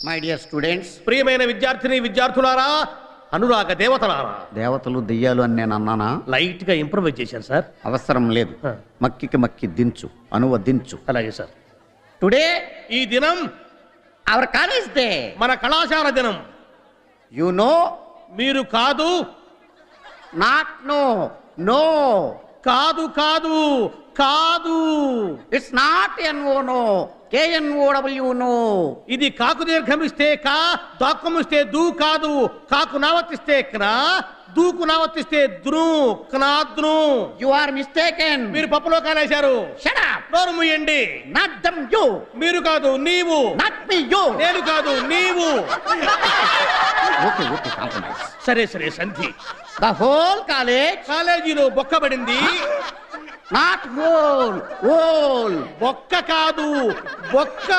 My dear students, ప్రియమైన విద్యార్థిని విద్యార్థులారా, అనురాగ దేవతలారా. దేవతలు దెయ్యాలు అని నేను అన్నానా? లైట్ గా ఇంప్రూవైజ్ చేశారు సార్. అవసరం లేదు. మక్కికి మక్కి దించు, అనువదించు. అలాగే సార్. టుడే ఈ దినం అవర్ కాలేజ్ డే. మన కళాశాల దినం. యు నో, మీరు కాదు, నాట్ నో, నో, కాదు కాదు కాదు, it's not N O no, K N O W know. ఇది కాకు దీర్ఘమిస్తే కా, దాక్కుమిస్తే దూ కాదు. కాకు నావర్తిస్తే క్నా, దూకు నావర్తిస్తే ద్రు, క్నాద్రు. You are mistaken. మీరు పప్పులో కాలేశారు. Shut up. నోరు మూయండి. Not dum you. మీరు కాదు నీవు. Not me you. నేను కాదు నీవు. Okay okay, compromise. సరే సరే సంధి. The whole college. కాలేజీలో బొక్కబడింది. Not whole, whole. బొక్క కాదు బొక్క.